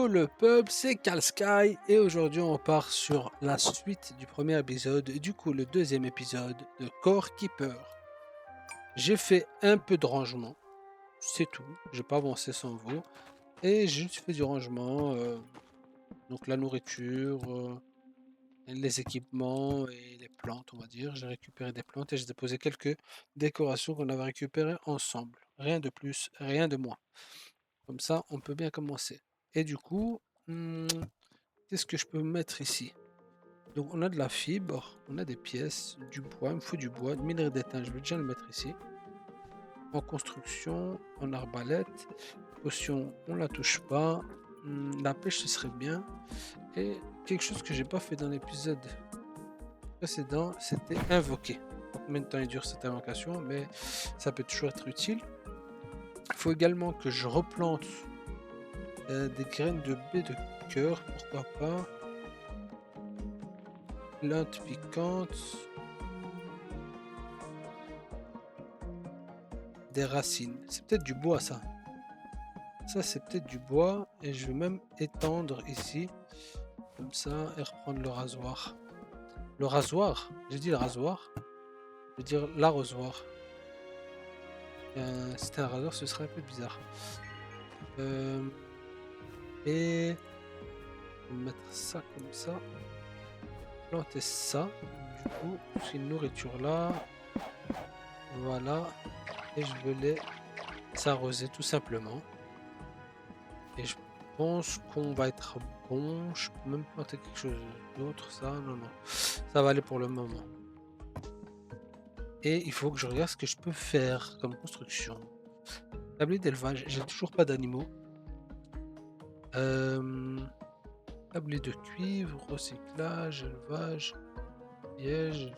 Yo le peuple, c'est Kalsky et aujourd'hui on part sur la suite du premier épisode, et du coup le deuxième épisode de Core Keeper. J'ai fait un peu de rangement, c'est tout, j'ai pas avancé sans vous, et j'ai juste fait du rangement, donc la nourriture, les équipements et les plantes on va dire. J'ai récupéré des plantes et j'ai déposé quelques décorations qu'on avait récupérées ensemble. Rien de plus, rien de moins. Comme ça on peut bien commencer. Et du coup, qu'est-ce que je peux mettre ici? Donc on a de la fibre, on a des pièces, du bois, il me faut du bois, une minerai d'étain, je vais déjà le mettre ici. En construction, en arbalète, potion, on la touche pas. La pêche, ce serait bien. Et quelque chose que j'ai pas fait dans l'épisode précédent, c'était invoquer. Je sais pas combien de temps il dure cette invocation, mais ça peut toujours être utile. Il faut également que je replante des graines de baie de cœur, pourquoi pas. Plante piquante. Des racines. C'est peut-être du bois ça. Ça c'est peut-être du bois et je vais même étendre ici. Comme ça et reprendre le rasoir. Le rasoir? J'ai dit le rasoir. Je veux dire l'arrosoir. Si c'était un rasoir ce serait un peu bizarre. Euh, et on va mettre ça comme ça. Planter ça. Du coup, c'est une nourriture là. Voilà. Et je vais les arroser tout simplement. Et je pense qu'on va être bon. Je peux même planter quelque chose d'autre, ça. Non, non. Ça va aller pour le moment. Et il faut que je regarde ce que je peux faire comme construction. Tablier d'élevage, j'ai toujours pas d'animaux. Euh, Tablier de cuivre, recyclage, élevage, piège.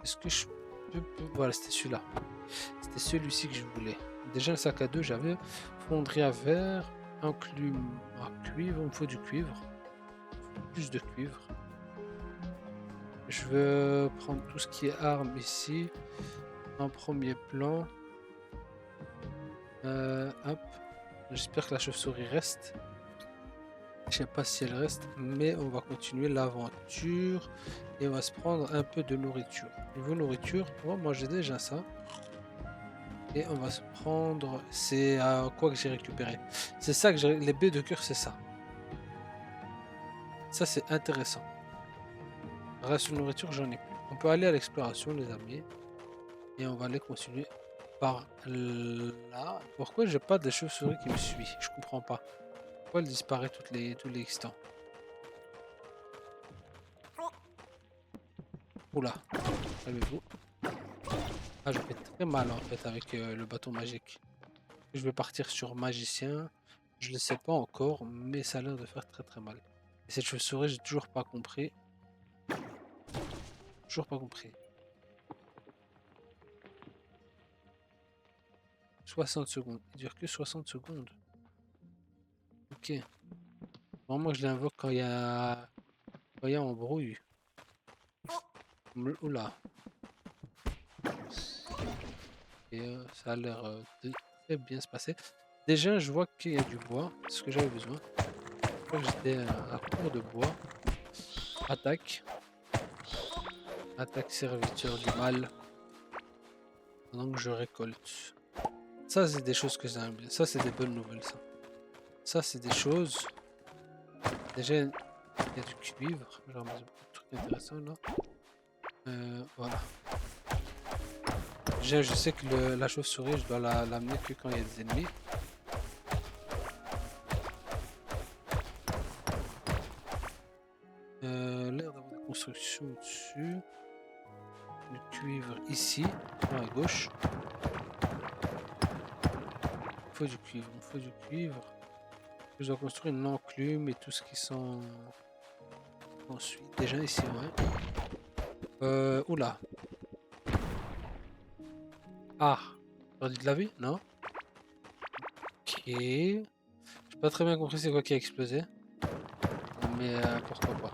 Est-ce que je peux... Voilà, c'était celui-là. C'était celui-ci que je voulais. Déjà, le sac à dos, j'avais fonderie à verre, enclume à cuivre. Il me faut du cuivre. Plus de cuivre. Je veux prendre tout ce qui est armes ici. En premier plan. Hop. J'espère que la chauve-souris reste. Je sais pas si elle reste, mais on va continuer l'aventure et on va se prendre un peu de nourriture. Niveau nourriture, oh, moi j'ai déjà ça. Et on va se prendre. C'est quoi que j'ai récupéré? C'est ça que j'ai. Les baies de cœur, c'est ça. Ça, c'est intéressant. Reste de nourriture, j'en ai plus. On peut aller à l'exploration, les amis. Et on va aller continuer par là. Pourquoi j'ai pas de chauve-souris qui me suit? Je comprends pas. Pourquoi elle disparaît tous les instants? Oula, calmez-vous. Ah, je fais très mal en fait avec le bâton magique. Je vais partir sur magicien. Je ne sais pas encore, mais ça a l'air de faire très très mal. Et cette chauve-souris, j'ai toujours pas compris. Toujours pas compris. 60 secondes. Il dure que 60 secondes. Ok. Vraiment, je l'invoque quand il y a embrouille. Oula. Et ça a l'air de très bien se passer. Déjà, je vois qu'il y a du bois. C'est ce que j'avais besoin. Je crois que j'étais à court de bois. Attaque. Attaque serviteur du mal. Pendant que je récolte. Ça, c'est des choses que j'aime bien. Ça, c'est des bonnes nouvelles, ça. Ça, c'est des choses. Déjà, il y a du cuivre. J'ai ramassé beaucoup de trucs intéressants, là. Voilà. Déjà, je sais que la chauve-souris, je dois l'amener que quand il y a des ennemis. L'air d'avoir des constructions au-dessus. Le cuivre ici, à gauche. Il faut du cuivre, il faut du cuivre. Je dois construire une enclume et tout ce qui s'en ensuite. Déjà ici, ouais. Oula. Ah, j'aurais dit de la vie? Non? Ok. J'ai pas très bien compris c'est quoi qui a explosé. Mais pourquoi pas.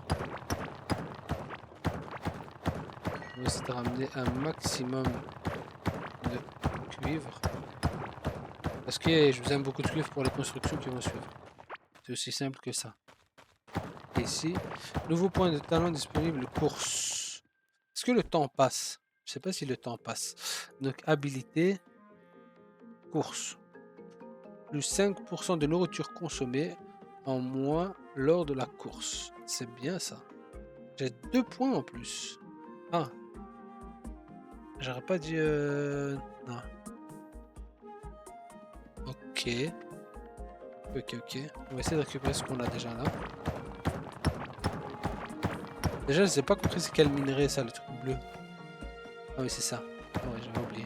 On va essayer de ramener un maximum de cuivre. Parce que je vous aime beaucoup de cuivre pour les constructions qui vont suivre. C'est aussi simple que ça. Et ici, nouveau point de talent disponible, course. Est-ce que le temps passe? Je sais pas si le temps passe. Donc habilité, course. Plus 5% de nourriture consommée en moins lors de la course. C'est bien ça. J'ai 2 points en plus. Ah, j'aurais pas dit... Non. Ok. Ok. On va essayer de récupérer ce qu'on a déjà là. Déjà, je n'ai pas compris c'est quel minerai ça, le truc bleu. Ah oui, c'est ça. Ah ouais, j'avais oublié.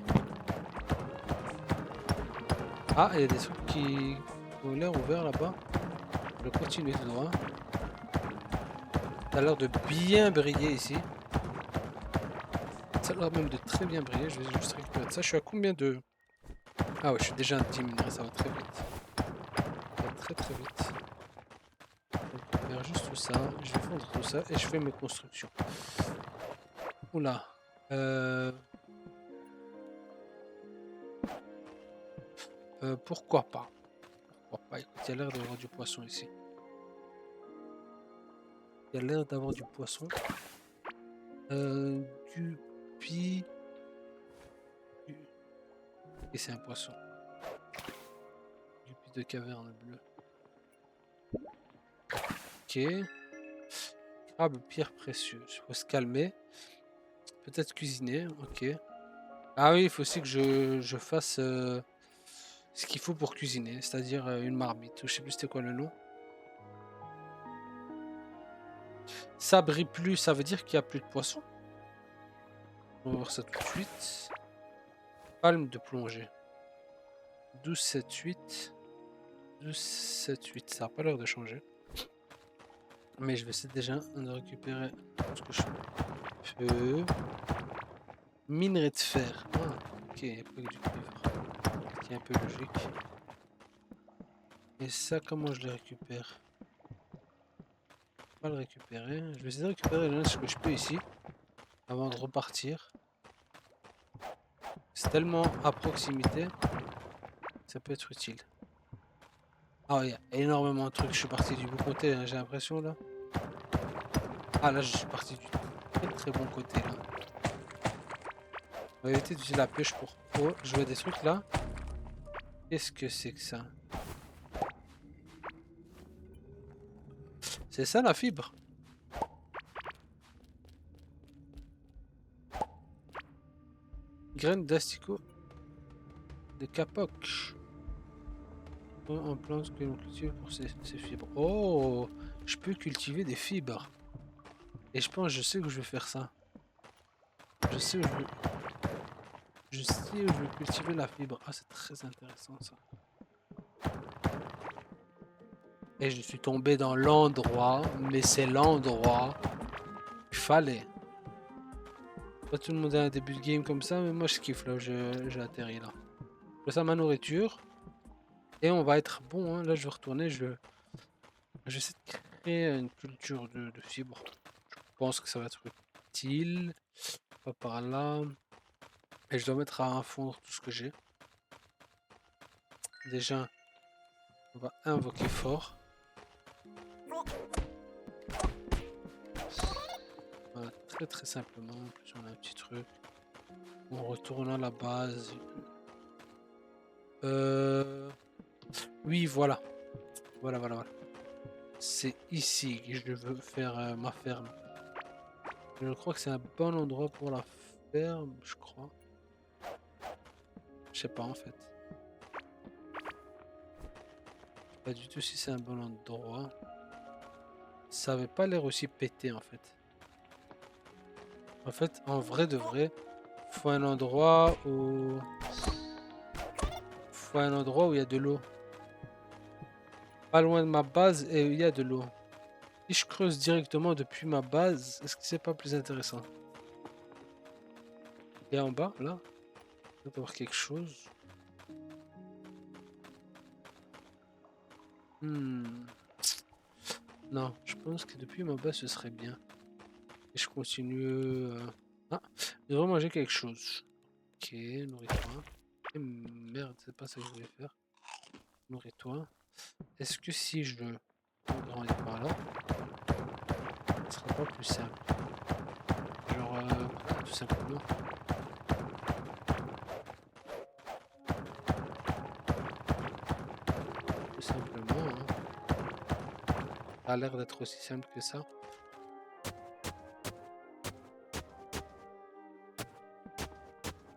Ah, il y a des trucs qui ont l'air ouverts là-bas. Je vais continuer tout droit. Ça a l'air de bien briller ici. Ça a l'air même de très bien briller. Je vais juste récupérer ça. Je suis à combien de... Ah ouais, je suis déjà à 10 minerais, ça va très vite. Ça va très vite. Je récupère juste tout ça. Je vais fondre tout ça et je fais mes constructions. Oula. Pourquoi pas? Pourquoi pas? Écoute, il y a l'air d'avoir du poisson ici. Il y a l'air d'avoir du poisson. Du pi... Et c'est un poisson. Du pi de caverne bleue. Ok. Crabe, pierre précieuse. Il faut se calmer. Peut-être cuisiner. Ok. Ah oui, il faut aussi que je fasse ce qu'il faut pour cuisiner. C'est-à-dire une marmite. Je sais plus c'était quoi le nom. Ça brille plus. Ça veut dire qu'il n'y a plus de poisson. On va voir ça tout de suite. Palme de plongée. 12, 7, 8. 12, 7, 8. Ça n'a pas l'air de changer. Mais je vais essayer déjà de récupérer ce que je peux. Minerai de fer. Ah, ok, il n'y a pas que du cuivre. Ce qui est un peu logique. Et ça, comment je le récupère? Pas le récupérer. Je vais essayer de récupérer ce que je peux ici. Avant de repartir. C'est tellement à proximité. Ça peut être utile. Ah, il y a énormément de trucs. Je suis parti du bon côté, hein, j'ai l'impression là. Ah, là, je suis parti du très bon côté là. On va éviter d'utiliser la pêche pour... Oh, je vois des trucs là. Qu'est-ce que c'est que ça? C'est ça la fibre? Graines d'asticot de capoc. En plante que l'on cultive pour ses fibres. Oh, je peux cultiver des fibres. Et je pense, je sais où je vais faire ça. Je sais où je vais cultiver la fibre. Ah, c'est très intéressant ça. Et je suis tombé dans l'endroit, mais c'est l'endroit qu'il fallait. Pas tout le monde a un début de game comme ça, mais moi je kiffe là où j'ai atterri là. Je fais ça ma nourriture. Et on va être bon, hein. Là je vais retourner, je vais essayer de créer une culture de fibres. Je pense que ça va être utile. Pas par là. Et je dois mettre à fondre tout ce que j'ai. Déjà, on va invoquer fort. Voilà, très simplement. En plus, on a un petit truc. On retourne à la base. Oui, voilà. Voilà. C'est ici que je veux faire ma ferme. Je crois que c'est un bon endroit pour la ferme, je crois. Je sais pas en fait. Pas du tout si c'est un bon endroit. Ça avait pas l'air aussi pété en fait. En fait, en vrai de vrai, faut un endroit où... Faut un endroit où il y a de l'eau. Pas loin de ma base et il y a de l'eau. Si je creuse directement depuis ma base, est-ce que c'est pas plus intéressant? Et en bas, là, il doit y avoir quelque chose. Non, je pense que depuis ma base, ce serait bien. Et je continue... Ah, je dois manger quelque chose. Ok, nourris-toi. Merde, c'est pas ça que je voulais faire. Nourris-toi. Est-ce que si je On va par là. Ce sera pas plus simple. Genre, tout simplement. Tout simplement, hein. Ça a l'air d'être aussi simple que ça.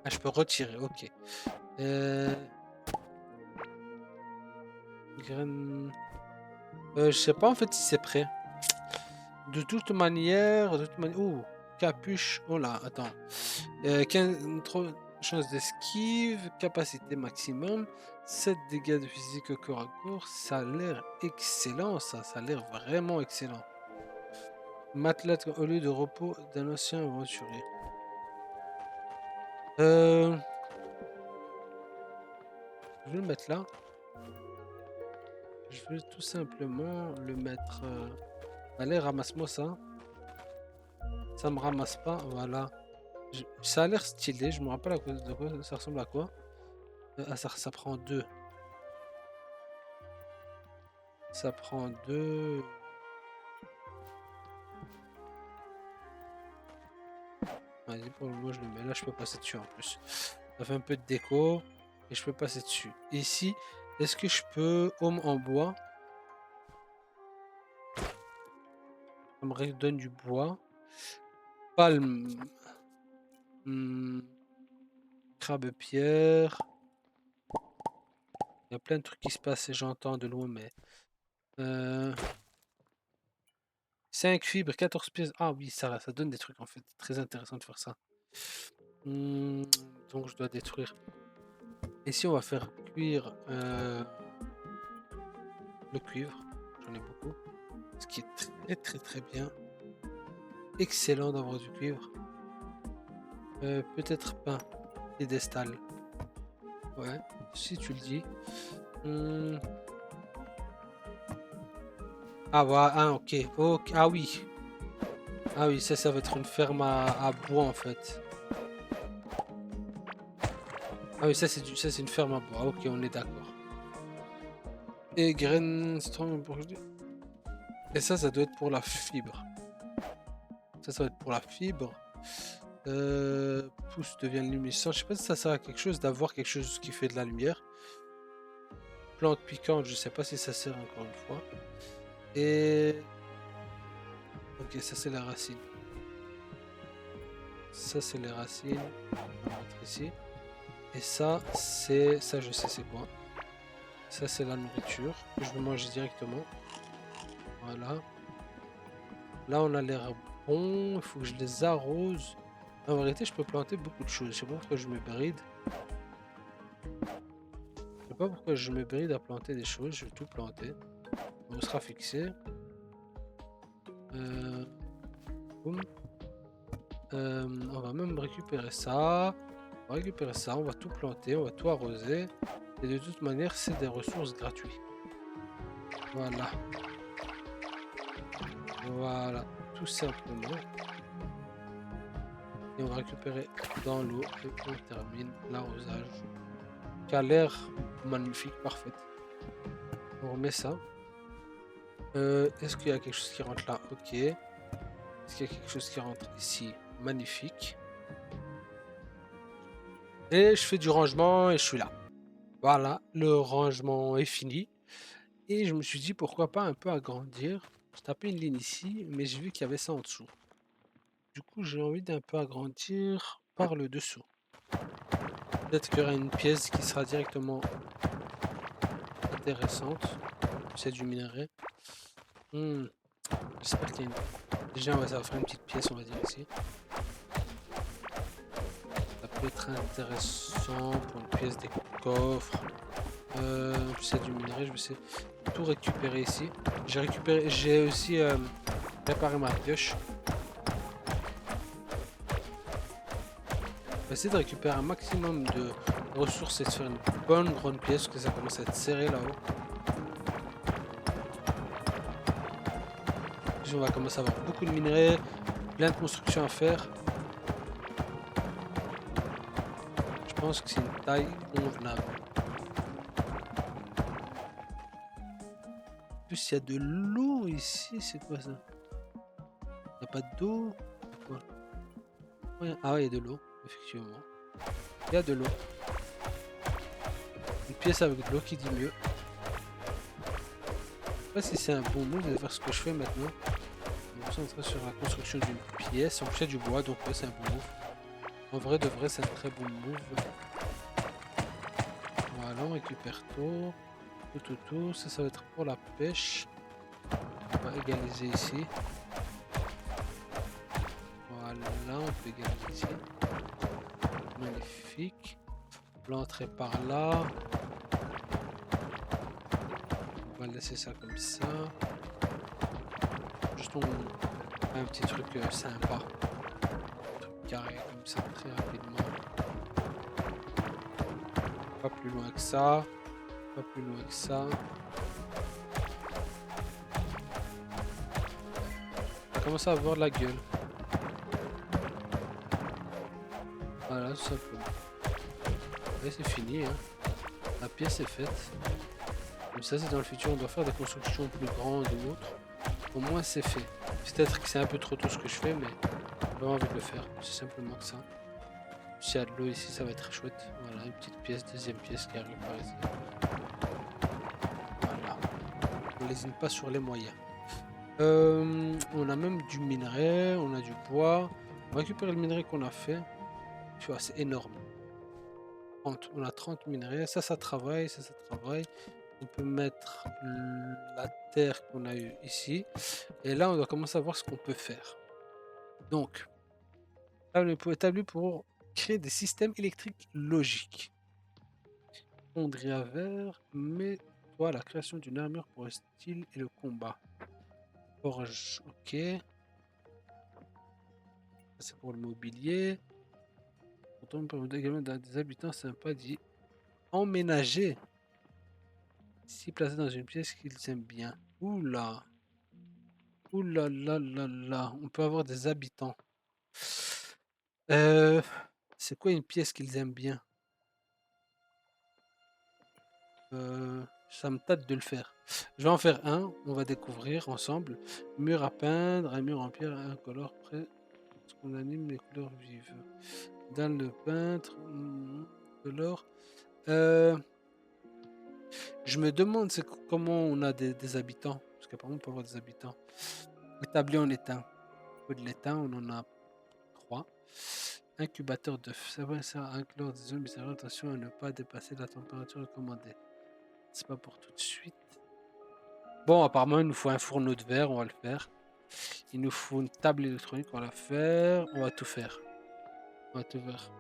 Ah, je peux retirer, ok. Graine... je sais pas en fait si c'est prêt. De toute manière, ouh, capuche, oh là, attends. 15 chance d'esquive, capacité maximum, 7 dégâts de physique au corps à corps, ça a l'air excellent ça a l'air vraiment excellent. Matelas au lieu de repos d'un ancien aventurier. Je vais le mettre là. Je vais tout simplement le mettre... Allez, ramasse-moi ça. Ça me ramasse pas, voilà. Ça a l'air stylé, je me rappelle à quoi, de quoi ça ressemble à quoi. Ça prend deux. Ça prend deux. Vas-y, pour le moment, je le mets là, je peux passer dessus en plus. Ça fait un peu de déco et je peux passer dessus. Ici, est-ce que je peux homme en bois? Ça me redonne du bois. Palme. Crabe pierre. Il y a plein de trucs qui se passent et j'entends de loin, mais... 5 fibres, 14 pièces. Ah oui, ça donne des trucs en fait. Très intéressant de faire ça. Donc je dois détruire. Ici, on va faire cuire le cuivre. J'en ai beaucoup. Ce qui est très bien. Excellent d'avoir du cuivre. Peut-être pas. Piédestal. Ouais, si tu le dis. Ah, voilà, ah, ok. Ah oui. Ah oui, ça va être une ferme à bois en fait. Ah oui, ça c'est une ferme à bois. Ok, on est d'accord. Et graines strong. Et ça doit être pour la fibre. Ça va être pour la fibre. Pouce devient luminescent. Je sais pas si ça sert à quelque chose d'avoir quelque chose qui fait de la lumière. Plante piquante, je sais pas si ça sert encore une fois. Et... Ok, ça c'est la racine. Ça c'est les racines. On va mettre ici. Et ça, c'est... Ça je sais c'est quoi. Ça c'est la nourriture que je vais manger directement. Voilà. Là on a l'air bon. Il faut que je les arrose. En vérité je peux planter beaucoup de choses. Je sais pas pourquoi je me bride. Je sais pas pourquoi je me bride à planter des choses. Je vais tout planter. On sera fixé. Boum. On va même récupérer ça. On va récupérer ça. On va tout planter. On va tout arroser. Et de toute manière c'est des ressources gratuites. Voilà. Voilà. Tout simplement. Et on va récupérer dans l'eau et on termine l'arrosage qui a l'air magnifique, parfait. On remet ça. Est-ce qu'il y a quelque chose qui rentre là? Ok. Est-ce qu'il y a quelque chose qui rentre ici? Magnifique. Et je fais du rangement et je suis là. Voilà, le rangement est fini. Et je me suis dit pourquoi pas un peu agrandir. Je tapais une ligne ici, mais j'ai vu qu'il y avait ça en dessous. Du coup, j'ai envie d'un peu agrandir par le dessous. Peut-être qu'il y aura une pièce qui sera directement intéressante. C'est du minerai. J'espère qu'il y a une... Déjà, ça va faire une petite pièce, on va dire ici. Ça peut être intéressant pour une pièce des coffres. C'est du minerai, je vais essayer de tout récupérer ici. J'ai aussi réparé ma pioche. On va essayer de récupérer un maximum de ressources et de faire une bonne grande pièce, parce que ça commence à être serré là-haut. On va commencer à avoir beaucoup de minerais, plein de constructions à faire. Je pense que c'est une taille convenable. plus, il y a de l'eau ici. C'est quoi ça? Il n'y a pas d'eau? C'est quoi? Ouais, ah ouais, il y a de l'eau, effectivement. Il y a de l'eau. Une pièce avec de l'eau qui dit mieux. Je sais pas si c'est un bon move de faire ce que je fais maintenant. Je me concentrer sur la construction d'une pièce. En plus, il y a du bois, donc ouais, c'est un bon move. En vrai, de vrai, c'est un très bon move. Voilà, on récupère tout. Tout. Ça va être pour la pêche. On va égaliser ici. Voilà, on peut égaliser ici. Magnifique. L'entrée par là. On va laisser ça comme ça. Juste un petit truc sympa. Un truc carré comme ça très rapidement. Pas plus loin que ça. Pas plus loin que ça. Ça commence à avoir de la gueule. Voilà, tout simplement. Et c'est fini, hein. La pièce est faite. Comme ça, c'est dans le futur, on doit faire des constructions plus grandes ou autres. Au moins, c'est fait. Peut-être que c'est un peu trop tôt ce que je fais, mais j'ai vraiment envie de le faire. C'est simplement que ça. S'il y a de l'eau ici, ça va être chouette. Voilà, une petite pièce, deuxième pièce qui arrive par ici. Voilà. On lésine pas sur les moyens. On a même du minerai, on a du bois. On va récupérer le minerai qu'on a fait. Tu vois, c'est énorme. On a 30 minerais. Ça travaille, ça travaille. On peut mettre la terre qu'on a eu ici. Et là, on doit commencer à voir ce qu'on peut faire. Donc, établir pour créer des systèmes électriques logiques. Fonderie à verre, mais toi, la création d'une armure pour le style et le combat. Forge, ok. C'est pour le mobilier. Pourtant, on permet également des habitants sympas d'y emménager. Si placé dans une pièce qu'ils aiment bien. Oula. Oula là là là. On peut avoir des habitants. C'est quoi une pièce qu'ils aiment bien? Ça me tâte de le faire. Je vais en faire un. On va découvrir ensemble. Mur à peindre, un mur en pierre, un color près. Ce qu'on anime les couleurs vives. Dans le peintre, color. Je me demande comment on a des habitants. Parce qu'apparemment on peut avoir des habitants. Établi en étain. Au de l'étain, on en a 3. Incubateur d'œufs. Ça va, ça inclure des zones, mais attention à ne pas dépasser la température recommandée. C'est pas pour tout de suite. Bon, apparemment, il nous faut un fourneau de verre, on va le faire. Il nous faut une table électronique, on va la faire. On va tout faire. On va tout faire.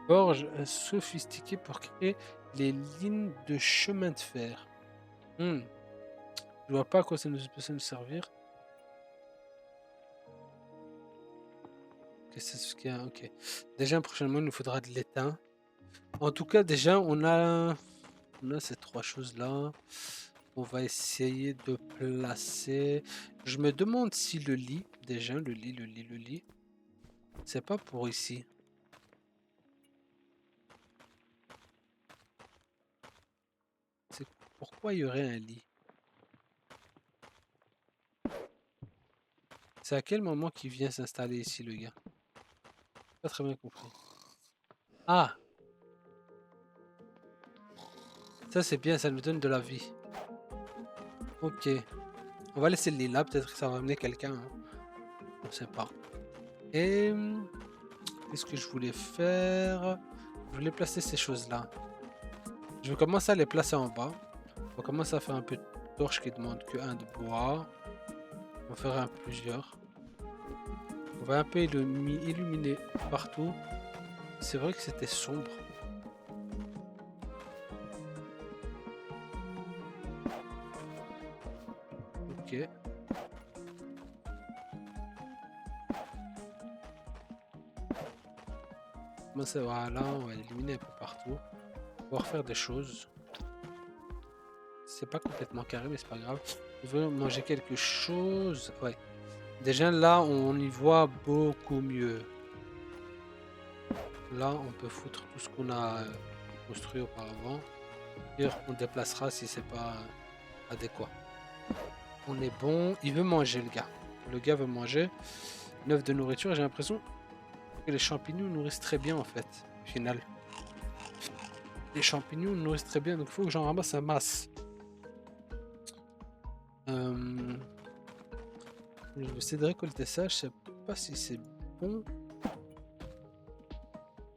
Forge sophistiqué pour créer les lignes de chemin de fer. Je vois pas à quoi ça peut nous servir. C'est ce qu'il y a. Ok. Déjà, prochainement, il nous faudra de l'étain. En tout cas, déjà, on a ces 3 choses-là. On va essayer de placer. Je me demande si le lit, déjà, le lit, c'est pas pour ici. C'est pourquoi il y aurait un lit? C'est à quel moment qu'il vient s'installer ici, le gars? Pas très bien compris. Ah! Ça, c'est bien, ça nous donne de la vie. Ok. On va laisser le lit là, peut-être que ça va amener quelqu'un, hein. On sait pas. Et qu'est-ce que je voulais faire? Je voulais placer ces choses-là. Je vais commencer à les placer en bas. On va commencer à faire un peu de torche qui demande que un de bois. On va faire un plusieurs. On va un peu illuminer partout. C'est vrai que c'était sombre. Ok. Voilà, on va illuminer un peu partout. On va refaire des choses. C'est pas complètement carré, mais c'est pas grave. On veut manger quelque chose. Ouais. Déjà là, on y voit beaucoup mieux. Là, on peut foutre tout ce qu'on a construit auparavant. Et on déplacera si c'est pas adéquat. On est bon. Il veut manger, le gars. Le gars veut manger. 9 de nourriture. J'ai l'impression que les champignons nourrissent très bien, en fait. Au final. Les champignons nourrissent très bien. Donc, il faut que j'en ramasse un masse. Euh, Je vais essayer de récolter ça. Je sais pas si c'est bon.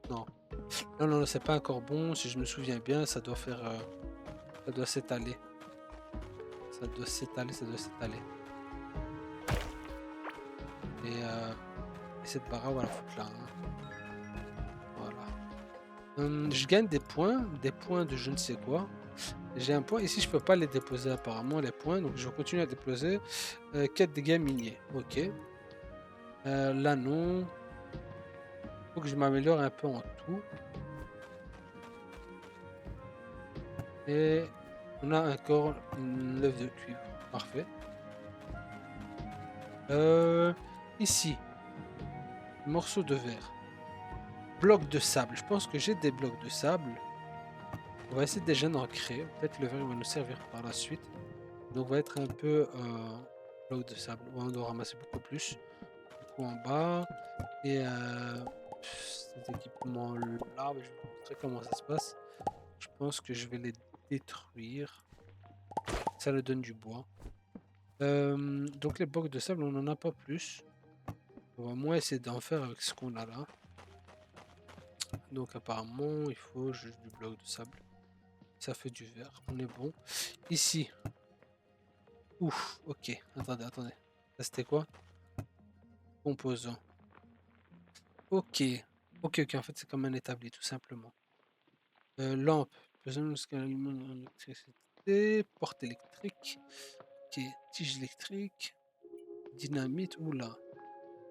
Non. Non, non, c'est pas encore bon. Si je me souviens bien, ça doit faire... ça doit s'étaler. Ça doit s'étaler, ça doit s'étaler. Et cette barre, on va la foutre là. Hein. Voilà. Je gagne des points de je ne sais quoi. J'ai un point. Ici, je peux pas les déposer apparemment, les points. Donc, je vais continuer à déposer. Quête des dégâts miniers. Ok. Là, non. Faut que je m'améliore un peu en tout. Et on a encore une œuf de cuivre. Parfait. Ici, morceau de verre. Bloc de sable. Je pense que j'ai des blocs de sable. On va essayer déjà d'en créer. Peut-être le verre va nous servir par la suite. Donc on va être un peu bloc de sable. Ouais, on doit ramasser beaucoup plus. Du coup en bas. Et ces équipements là, je vais vous montrer comment ça se passe. Je pense que je vais les détruire. Ça nous donne du bois. Donc les blocs de sable, on n'en a pas plus. On va moins essayer d'en faire avec ce qu'on a là. Donc apparemment, il faut juste du bloc de sable. Ça fait du verre. On est bon. Ici. Ouf, ok. Attendez, attendez. Ça c'était quoi? Composant. Ok. Ok, ok. En fait, c'est comme un établi, tout simplement. Lampe. Besoin d'électricité. Porte électrique. Ok. Tige électrique. Dynamite. Oula.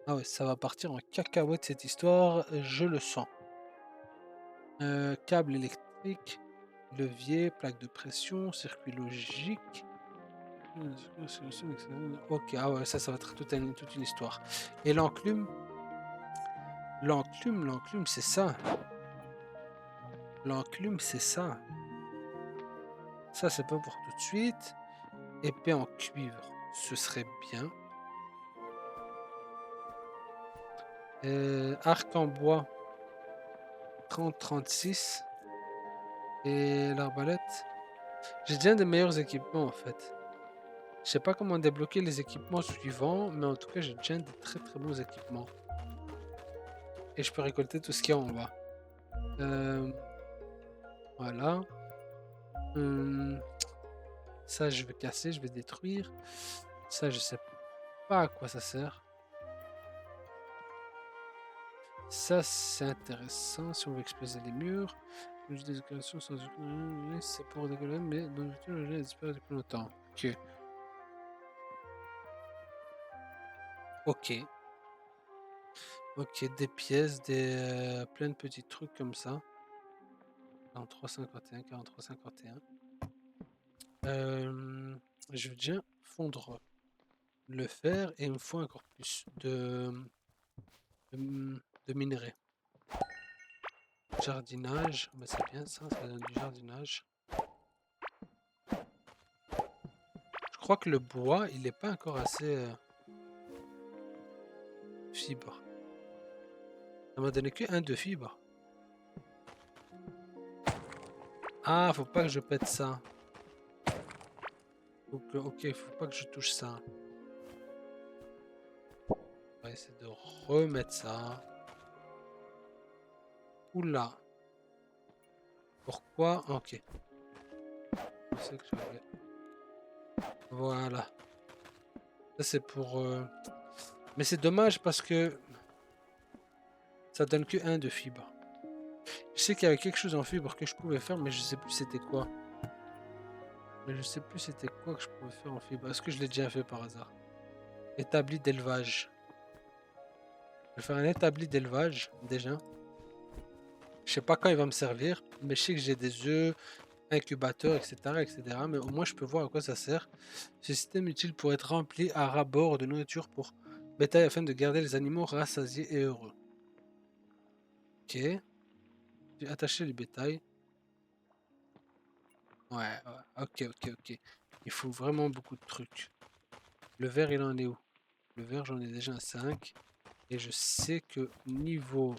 Ah ouais, ça va partir en cacahuète cette histoire. Je le sens. Câble électrique. Levier. Plaque de pression. Circuit logique. Ok, ah ouais, ça va être toute une histoire. Et l'enclume? L'enclume, c'est ça. L'enclume, c'est ça. Ça, c'est pas pour tout de suite. Épée en cuivre, ce serait bien. Arc en bois, 30-36. Et l'arbalète. J'ai déjà des meilleurs équipements, en fait. Je sais pas comment débloquer les équipements suivants, mais en tout cas, j'ai déjà des très très bons équipements. Et je peux récolter tout ce qu'il y a en bas. Voilà. Ça, je vais casser, je vais détruire. Ça, je sais pas à quoi ça sert. Ça, c'est intéressant si on veut exploser les murs. Des décorations sans aucun... C'est pour décoller, mais le a disparu depuis longtemps. Ok. Ok. Ok, des pièces, plein de petits trucs comme ça. 43,51, 43,51. Je veux bien fondre le fer et il me faut encore plus de minerais. Jardinage, bah c'est bien ça, ça donne du jardinage. Je crois que le bois, il n'est pas encore assez fibre. Ça m'a donné que un de fibre. Ah, faut pas que je pète ça. Donc, ok, faut pas que je touche ça. On va essayer de remettre ça. Oula. Pourquoi? Ok. C'est que j'avais. Voilà. Ça c'est pour... Mais c'est dommage parce que ça donne que un de fibre. Je sais qu'il y avait quelque chose en fibre que je pouvais faire, mais je sais plus c'était quoi. Mais je sais plus c'était quoi que je pouvais faire en fibre. Est-ce que je l'ai déjà fait par hasard? Établi d'élevage. Je vais faire un établi d'élevage déjà. Je sais pas quand il va me servir, mais je sais que j'ai des œufs, incubateurs, etc., etc. Mais au moins je peux voir à quoi ça sert. Ce système utile pour être rempli à ras-bord de nourriture pour bétail afin de garder les animaux rassasiés et heureux. Ok. J'ai attaché le bétail. Ouais, ouais. Ok, ok, ok. Il faut vraiment beaucoup de trucs. Le verre, il en est où? Le verre, j'en ai déjà un 5. Et je sais que niveau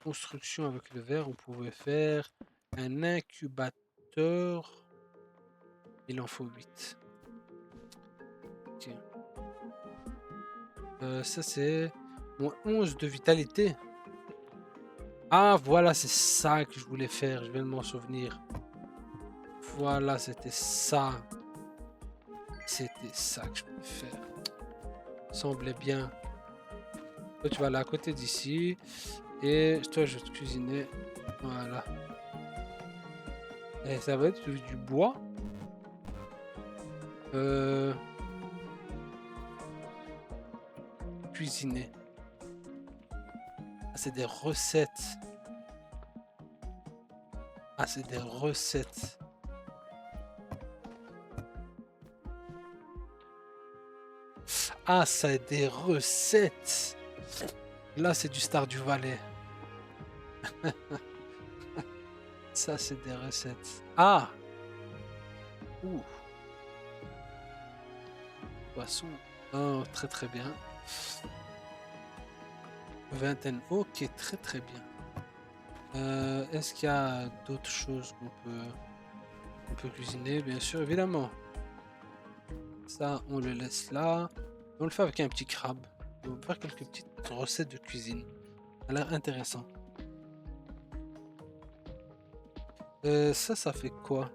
construction avec le verre, on pouvait faire un incubateur. Il en faut 8. Ok. Ça, c'est moins 11 de vitalité. Ah, voilà, c'est ça que je voulais faire. Je viens de m'en souvenir. Voilà, c'était ça. C'était ça que je voulais faire. Semblait bien. Toi, tu vas aller à côté d'ici. Et toi, je vais te cuisiner. Voilà. Et ça va être du bois. Euh, Cuisiner. Ah, c'est des recettes. Ah, c'est des recettes. Ah, c'est des recettes. Là, c'est du Stardew Valley. Ça, c'est des recettes. Ah! Ouh! Poisson. Oh, très très bien. Vingtaine. Ok, très très bien. Est-ce qu'il y a d'autres choses on peut cuisiner? Bien sûr, évidemment. Ça, on le laisse là. On le fait avec un petit crabe. On va faire quelques petites recettes de cuisine. Ça a l'air intéressant. Ça fait quoi?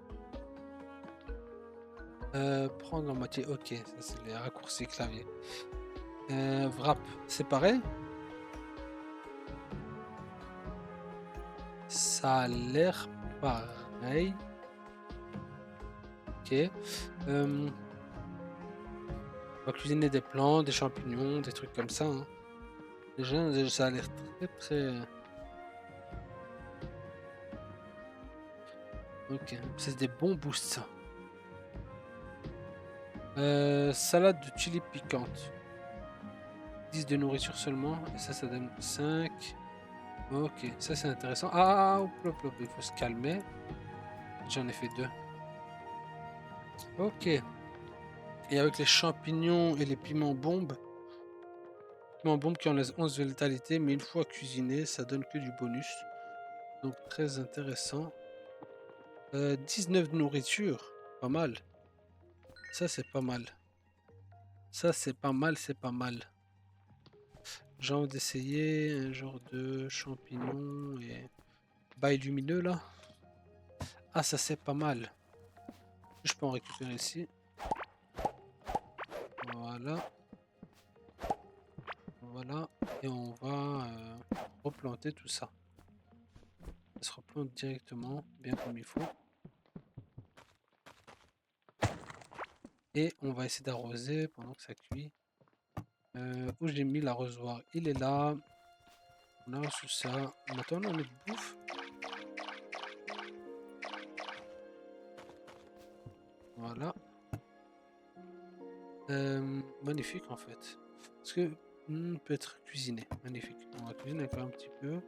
Prendre la moitié. Ok, ça c'est les raccourcis clavier. Wrap, c'est pareil? Ça a l'air pareil. Ok. On va cuisiner des plantes, des champignons, des trucs comme ça, hein. Déjà, ça a l'air très très. Ok, c'est des bons boosts ça. Salade de chili piquante. 10 de nourriture seulement. Et ça donne 5. Ok, ça c'est intéressant. Ah, hop, hop, hop, il faut se calmer. J'en ai fait 2. Ok. Et avec les champignons et les piments bombes qui enlèvent 11 de létalité, mais une fois cuisiné, ça donne que du bonus. Donc très intéressant. 19 de nourriture, pas mal. Ça c'est pas mal. Ça c'est pas mal, c'est pas mal. J'ai envie d'essayer un genre de champignon et bail lumineux là. Ah ça c'est pas mal. Je peux en récupérer ici. Voilà. Voilà. Et on va replanter tout ça. Ça se replante directement, bien comme il faut. Et on va essayer d'arroser pendant que ça cuit. Où j'ai mis l'arrosoir? Il est là. On a reçu ça. Maintenant on a notre bouffe. Voilà. Magnifique en fait. Parce que peut être cuisiné. Magnifique. On va cuisiner encore un petit peu.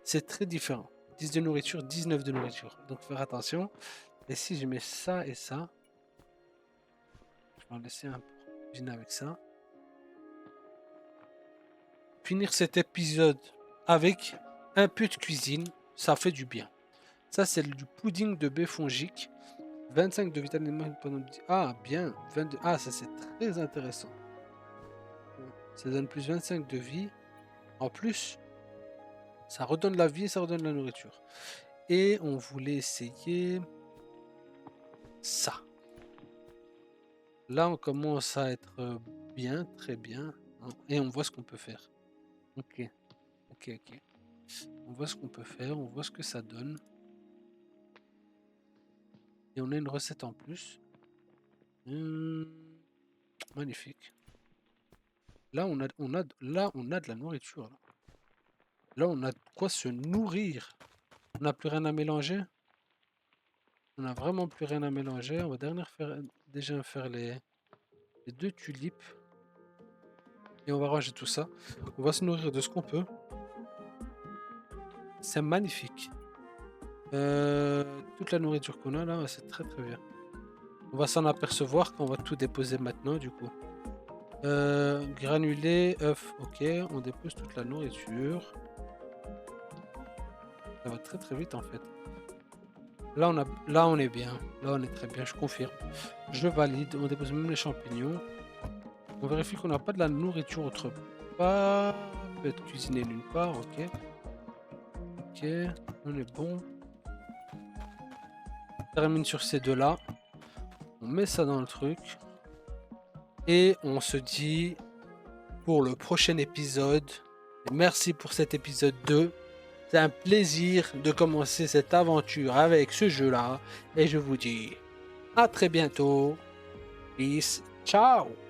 C'est très différent. 10 de nourriture, 19 de nourriture. Donc faire attention. Et si je mets ça et ça, je vais en laisser un pour cuisiner avec ça. Finir cet épisode avec un peu de cuisine, ça fait du bien. Ça, c'est du pudding de baie fongique. 25 de vitamine pendant. Ah, bien. 22. Ah, ça, c'est très intéressant. Ça donne plus 25 de vie. En plus, ça redonne la vie et ça redonne la nourriture. Et on voulait essayer ça. Là, on commence à être bien, très bien, hein. Et on voit ce qu'on peut faire. Ok, ok, ok. On voit ce qu'on peut faire, on voit ce que ça donne. Et on a une recette en plus. Magnifique. Là, là, on a de la nourriture. Là, on a de quoi se nourrir. On n'a plus rien à mélanger. On n'a vraiment plus rien à mélanger. On va déjà faire les 2 tulipes. Et on va ranger tout ça. On va se nourrir de ce qu'on peut. C'est magnifique. Toute la nourriture qu'on a là, ouais, c'est très très bien. On va s'en apercevoir quand on va tout déposer maintenant du coup. Granulés, œufs, ok, on dépose toute la nourriture. Ça va très très vite en fait. Là on est bien, là on est très bien, je confirme. Je valide, on dépose même les champignons. On vérifie qu'on n'a pas de la nourriture autre part. Peut-être cuisiner nulle part, ok. Ok, on est bon. On termine sur ces deux-là. On met ça dans le truc. Et on se dit pour le prochain épisode. Merci pour cet épisode 2. C'est un plaisir de commencer cette aventure avec ce jeu-là. Et je vous dis à très bientôt. Peace. Ciao.